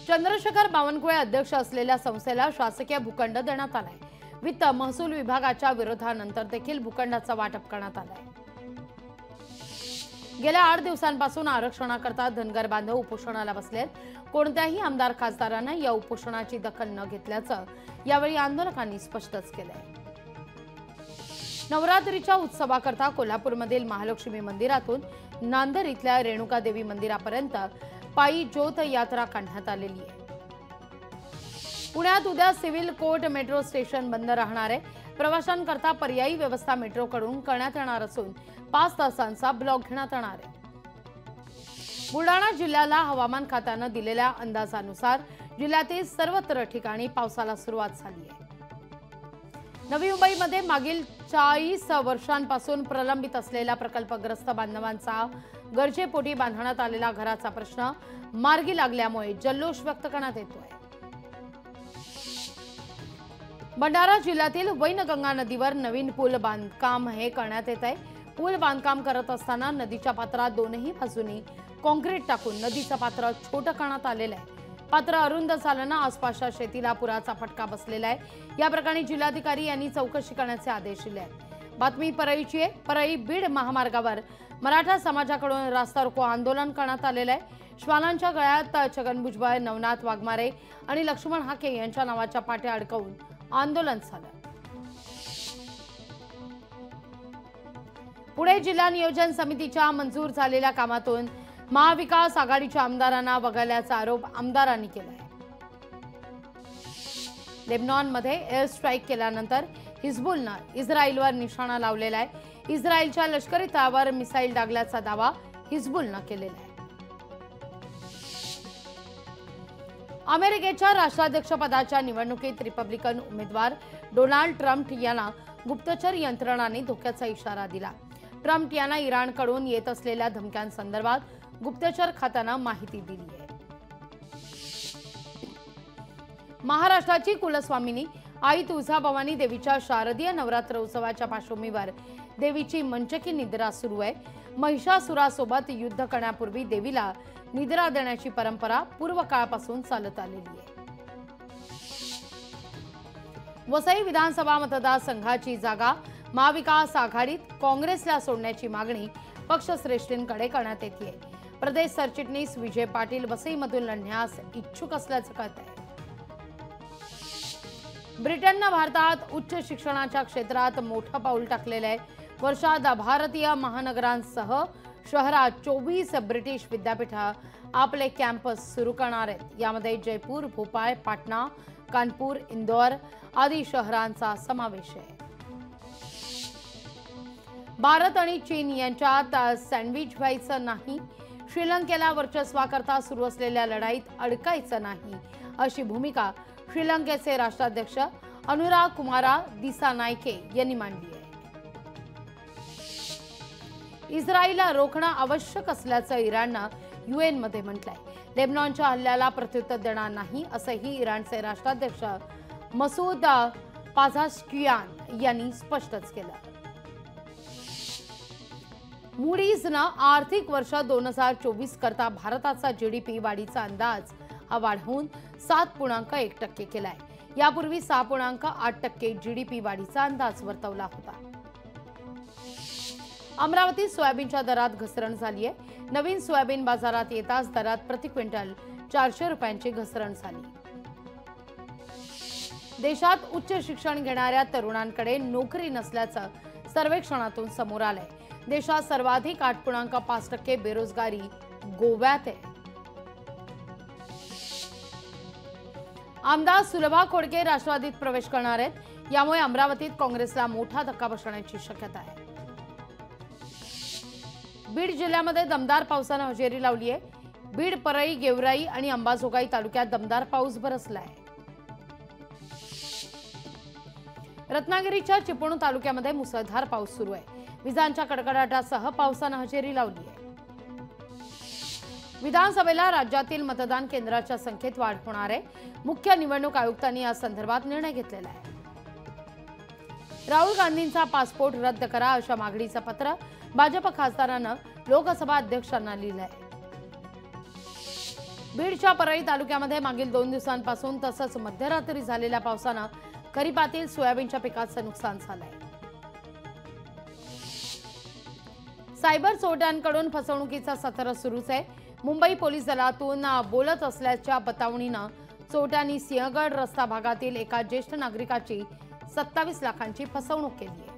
चंद्रशेखर बावनकुळे अध्यक्ष असलेल्या संस्थेला शासकीय भूखंड देण्यात आलाय। वित्त महसूल विभागाच्या विरोधानंतर देखील भूखंडाचं वाटप करण्यात आलंय। गेल्या 8 दिवसांपासून आरक्षणाकरता धनगर बांधव उपोषणाला बसलेत। कोणत्याही आमदार खासदारांना या उपोषणाची दखल न घेतल्याचं यावेळी आंदोलकांनी स्पष्टच केलंय। नवरात्रीच्या उत्सवाकरता कोल्हापूरमधील महालक्ष्मी मंदिरातून नांदर इथल्या रेणुका देवी मंदिरापर्यंत पायी ज्योत यात्रा काढण्यात आलेली आहे। पुण्यात उद्या सिव्हिल कोर्ट मेट्रो स्टेशन बंद राहणार आहे। प्रवाशांकरता पर्यायी व्यवस्था मेट्रोकडून करण्यात येणार असून 5 तासांचा ब्लॉक घेण्यात येणार आहे। बुलढाणा जिल्ह्याला हवामान खात्याने दिलेल्या अंदाजानुसार जिल्ह्यातील सर्वत्र ठिकाणी पावसाला सुरुवात झाली आहे। नवी मुंबईमध्ये मागील 40 वर्षांपासून प्रलंबित असलेल्या प्रकल्पग्रस्त बांधवांचा गरजेपोटी बांधण्यात आलेला घराचा प्रश्न मार्गी लागल्यामुळे जल्लोष व्यक्त करण्यात येतोय। भंडारा जिल्ह्यातील वैनगंगा नदीवर नवीन पूल बांधकाम करण्यात येत आहे। पूल बांधकाम करत असताना नदीच्या पात्रात दोनही बाजूनी काँक्रीट टाकून नदीचं पात्र छोटं करण्यात आलेलं आहे। पात्र अरुंद झाल्यानं आसपासच्या शेतीला पुराचा फटका बसलेला आहे। या प्रकरणी जिल्हाधिकारी यांनी चौकशी करण्याचे आदेश दिले आहेत। बातमी परळीची आहे। परळी बीड महामार्गावर मराठा समाजाकडून रास्ता रोको आंदोलन करण्यात आलेलं आहे। श्वानांच्या गळ्यात छगन भुजबळ, नवनाथ वाघमारे आणि लक्ष्मण हाके यांच्या नावाच्या पाट्या अडकवून आंदोलन झालं। पुणे जिल्हा नियोजन समितीच्या मंजूर झालेल्या कामातून महाविकास आघाडीच्या आमदारांना वगळल्याचा आरोप आमदारांनी केला आहे। लेबनॉनमध्ये एअर स्ट्राईक केल्यानंतर हिजबुलनं इस्रायलवर निशाणा लावलेला आहे। इस्रायलच्या लष्करी तळावर मिसाईल डागल्याचा दावा हिजबुलनं केलेला आहे। अमेरिकेच्या राष्ट्राध्यक्षपदाच्या निवडणुकीत रिपब्लिकन उमेदवार डोनाल्ड ट्रम्प यांना गुप्तचर यंत्रणांनी धोक्याचा इशारा दिला। ट्रम्प यांना इराणकडून येत असलेल्या धमक्यांसंदर्भात गुप्तचर खात्यानं माहिती दिली आहे। महाराष्ट्राची कुलस्वामिनी आई तुळजाभवानी देवीच्या शारदीय नवरात्र उत्सवाच्या पार्श्वभूमीवर देवीची मंचकी निद्रा सुरू आहे। महिषासुरासोबत युद्ध करण्यापूर्वी देवीला निद्रा देण्याची परंपरा पूर्व काळापासून चालत आलेली आहे। वसई विधानसभा मतदारसंघाची जागा महाविकास आघाडीत काँग्रेसला सोडण्याची मागणी पक्षश्रेष्ठींकडे करण्यात येते। प्रदेश सरचिटणीस विजय पाटील वसईमधून लढण्यास इच्छुक असल्याचं कळत आहे। ब्रिटननं भारतात उच्च शिक्षणाच्या क्षेत्रात मोठं पाऊल टाकलेलं आहे। वर्षात भारतीय महानगरांसह शहरात 24 ब्रिटिश विद्यापीठं आपले कॅम्पस सुरू करणार आहेत। यामध्ये जयपूर, भोपाळ, पाटणा, कानपूर, इंदौर आदी शहरांचा समावेश आहे। भारत आणि चीन यांच्यात सँडविच व्हायचं नाही, श्रीलंकेला वर्चस्वाकरता सुरू असलेल्या लढाईत अडकायचं नाही, अशी भूमिका श्रीलंकेचे राष्ट्राध्यक्ष अनुराग कुमारा दिसानायके यांनी मांडली आहे। इस्रायलला रोखणं आवश्यक असल्याचं इराणनं UN-मध्ये म्हटलंय। लेबनॉनच्या हल्ल्याला प्रत्युत्तर देणार नाही, असंही इराणचे राष्ट्राध्यक्ष मसूद पाझाश्कियान यांनी स्पष्टच केलं। मूडीजनं आर्थिक वर्ष 2024 करता भारताचा GDP वाढीचा अंदाज वाढवून 7.1% केलाय। यापूर्वी 6.8% GDP वाढीचा अंदाज वर्तवला होता। अमरावतीत सोयाबीनच्या दरात घसरण झाली आहे। नवीन सोयाबीन बाजारात येताच दरात प्रति क्विंटल 400 रुपयांची घसरण झाली। देशात उच्च शिक्षण घेणाऱ्या तरुणांकडे नोकरी नसल्याचं सर्वेक्षणातून समोर आलंय। देशात सर्वाधिक 8.5% बेरोजगारी गोव्यात आहे। आमदार सुलभा खोडके राष्ट्रवादीत प्रवेश करणार आहेत। यामुळे अमरावतीत काँग्रेसला मोठा धक्का बसण्याची शक्यता आहे। बीड जिल्ह्यामध्ये दमदार पावसानं हजेरी लावली आहे। बीड, परळी, गेवराई आणि अंबाजोगाई तालुक्यात दमदार पाऊस बरसलाय। रत्नागिरीच्या चिपळूण तालुक्यामध्ये मुसळधार पाऊस सुरू आहे। विजांच्या कडकडाटासह पावसानं हजेरी लावली आहे। विधानसभेला राज्यातील मतदान केंद्राच्या संख्येत वाढ होणार आहे। मुख्य निवडणूक आयुक्तांनी या संदर्भात निर्णय घेतलेला आहे। राहुल गांधींचा पासपोर्ट रद्द करा अशा मागणीचं पत्र भाजप खासदारांना लोकसभा अध्यक्षांना लिहिलं आहे। बीडच्या परळी तालुक्यामध्ये मागील 2 दिवसांपासून तसंच मध्यरात्री झालेल्या पावसानं खरीपातील सोयाबीनच्या पिकाचं नुकसान झालंय। सायबर चोरट्यांकडून फसवणुकीचा सत्र सुरूच आहे। मुंबई पोलीस दलातून बोलत असल्याच्या बतावणीनं चोरट्यांनी सिंहगड रस्ता भागातील एका ज्येष्ठ नागरिकाची 27 लाखांची फसवणूक केली आहे।